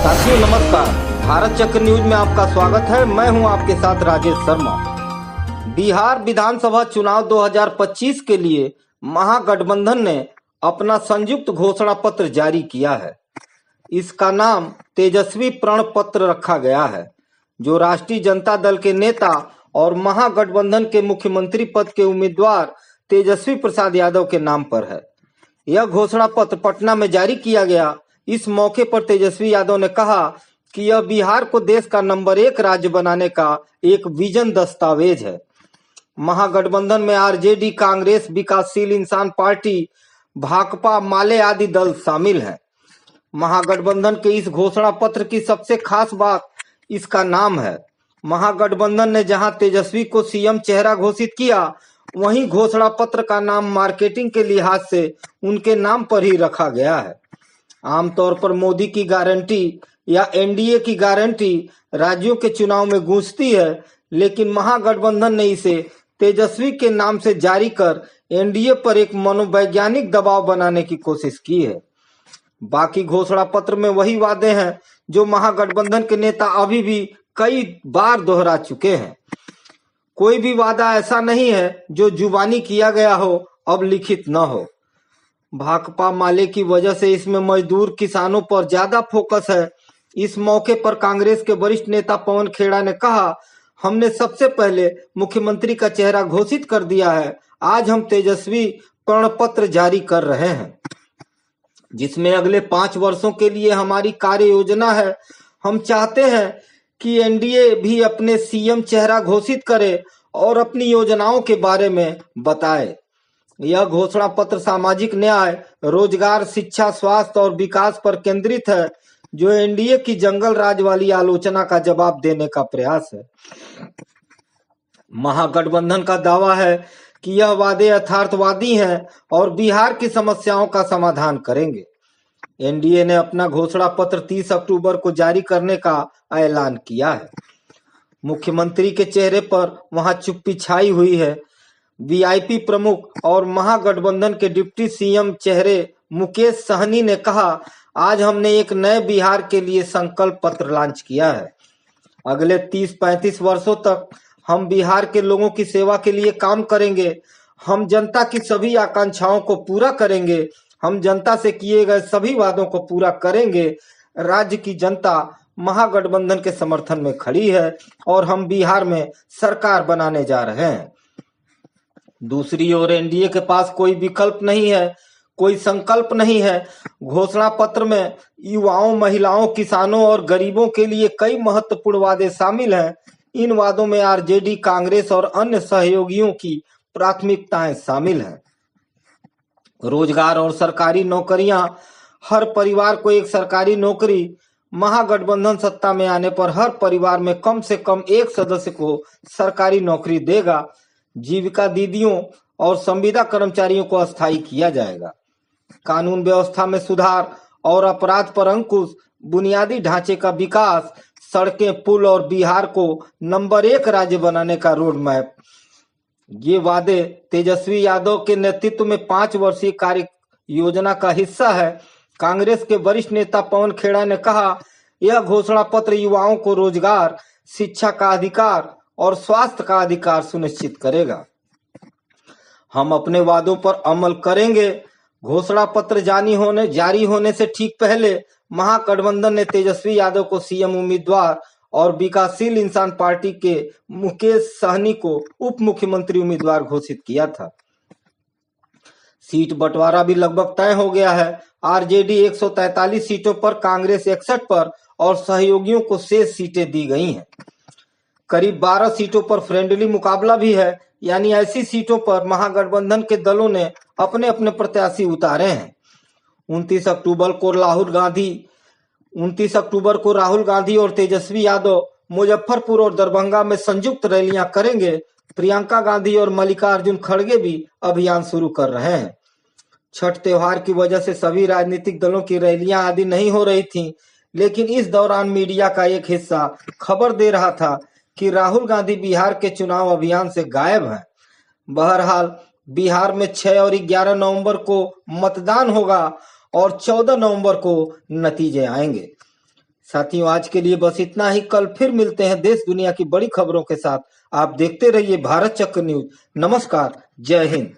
साथियों नमस्कार, भारत चक्र न्यूज में आपका स्वागत है। मैं हूं आपके साथ राजेश शर्मा। बिहार विधानसभा चुनाव 2025 के लिए महागठबंधन ने अपना संयुक्त घोषणा पत्र जारी किया है। इसका नाम तेजस्वी प्रण पत्र रखा गया है, जो राष्ट्रीय जनता दल के नेता और महागठबंधन के मुख्यमंत्री पद के उम्मीदवार तेजस्वी प्रसाद यादव के नाम पर है। यह घोषणा पत्र पटना में जारी किया गया। इस मौके पर तेजस्वी यादव ने कहा कि यह बिहार को देश का नंबर 1 राज्य बनाने का एक विजन दस्तावेज है। महागठबंधन में आरजेडी, कांग्रेस, विकासशील इंसान पार्टी, भाकपा, माले आदि दल शामिल हैं। महागठबंधन के इस घोषणा पत्र की सबसे खास बात इसका नाम है। महागठबंधन ने जहां तेजस्वी को सीएम चेहरा घोषित किया, वहीं घोषणा पत्र का नाम मार्केटिंग के लिहाज से उनके नाम पर ही रखा गया है। आमतौर पर मोदी की गारंटी या एनडीए की गारंटी राज्यों के चुनाव में गूंजती है, लेकिन महागठबंधन ने इसे तेजस्वी के नाम से जारी कर एनडीए पर एक मनोवैज्ञानिक दबाव बनाने की कोशिश की है। बाकी घोषणा पत्र में वही वादे हैं जो महागठबंधन के नेता अभी भी कई बार दोहरा चुके हैं। कोई भी वादा ऐसा नहीं है जो जुबानी किया गया हो अब लिखित न हो। भाकपा माले की वजह से इसमें मजदूर किसानों पर ज्यादा फोकस है। इस मौके पर कांग्रेस के वरिष्ठ नेता पवन खेड़ा ने कहा, हमने सबसे पहले मुख्यमंत्री का चेहरा घोषित कर दिया है। आज हम तेजस्वी प्रण पत्र जारी कर रहे हैं, जिसमें अगले 5 वर्षों के लिए हमारी कार्य योजना है। हम चाहते हैं कि एनडीए भी अपने सीएम चेहरा घोषित करे और अपनी योजनाओं के बारे में बताए। यह घोषणा पत्र सामाजिक न्याय, रोजगार, शिक्षा, स्वास्थ्य और विकास पर केंद्रित है, जो एनडीए की जंगल राज वाली आलोचना का जवाब देने का प्रयास है। महागठबंधन का दावा है कि यह वादे यथार्थवादी हैं और बिहार की समस्याओं का समाधान करेंगे। एनडीए ने अपना घोषणा पत्र 30 अक्टूबर को जारी करने का ऐलान किया है। मुख्यमंत्री के चेहरे पर वहां चुप्पी छाई हुई है। वीआईपी प्रमुख और महागठबंधन के डिप्टी सीएम चेहरे मुकेश सहनी ने कहा, आज हमने एक नए बिहार के लिए संकल्प पत्र लॉन्च किया है। अगले 30-35 वर्षों तक हम बिहार के लोगों की सेवा के लिए काम करेंगे। हम जनता की सभी आकांक्षाओं को पूरा करेंगे। हम जनता से किए गए सभी वादों को पूरा करेंगे। राज्य की जनता महागठबंधन के समर्थन में खड़ी है और हम बिहार में सरकार बनाने जा रहे हैं। दूसरी ओर एनडीए के पास कोई विकल्प नहीं है, कोई संकल्प नहीं है। घोषणा पत्र में युवाओं, महिलाओं, किसानों और गरीबों के लिए कई महत्वपूर्ण वादे शामिल हैं। इन वादों में आरजेडी, कांग्रेस और अन्य सहयोगियों की प्राथमिकताएं शामिल हैं। रोजगार और सरकारी नौकरियां, हर परिवार को एक सरकारी नौकरी। महागठबंधन सत्ता में आने पर हर परिवार में कम से कम एक सदस्य को सरकारी नौकरी देगा। जीविका दीदियों और संविदा कर्मचारियों को अस्थायी किया जाएगा। कानून व्यवस्था में सुधार और अपराध पर अंकुश, बुनियादी ढांचे का विकास, सड़कें, पुल और बिहार को नंबर 1 राज्य बनाने का रोड मैप। ये वादे तेजस्वी यादव के नेतृत्व में 5 वर्षीय कार्य योजना का हिस्सा है। कांग्रेस के वरिष्ठ नेता पवन खेड़ा ने कहा, यह घोषणा पत्र युवाओं को रोजगार, शिक्षा का अधिकार और स्वास्थ्य का अधिकार सुनिश्चित करेगा। हम अपने वादों पर अमल करेंगे। घोषणा पत्र जारी होने से ठीक पहले महागठबंधन ने तेजस्वी यादव को सीएम उम्मीदवार और विकासशील इंसान पार्टी के मुकेश सहनी को उप मुख्यमंत्री उम्मीदवार घोषित किया था। सीट बंटवारा भी लगभग तय हो गया है। आरजेडी 143 सीटों पर, कांग्रेस 61 पर और सहयोगियों को शेष सीटें दी गई हैं। करीब 12 सीटों पर फ्रेंडली मुकाबला भी है, यानी ऐसी सीटों पर महागठबंधन के दलों ने अपने अपने प्रत्याशी उतारे हैं। 29 अक्टूबर को राहुल गांधी और तेजस्वी यादव मुजफ्फरपुर और दरभंगा में संयुक्त रैलियां करेंगे। प्रियंका गांधी और मल्लिकार्जुन खड़गे भी अभियान शुरू कर रहे हैं। छठ त्योहार की वजह से सभी राजनीतिक दलों की रैलियां आदि नहीं हो रही थीं, लेकिन इस दौरान मीडिया का एक हिस्सा खबर दे रहा था कि राहुल गांधी बिहार के चुनाव अभियान से गायब हैं। बहरहाल बिहार में 6 और 11 नवंबर को मतदान होगा और 14 नवंबर को नतीजे आएंगे। साथियों, आज के लिए बस इतना ही। कल फिर मिलते हैं देश दुनिया की बड़ी खबरों के साथ। आप देखते रहिए भारत चक्र न्यूज। नमस्कार, जय हिंद।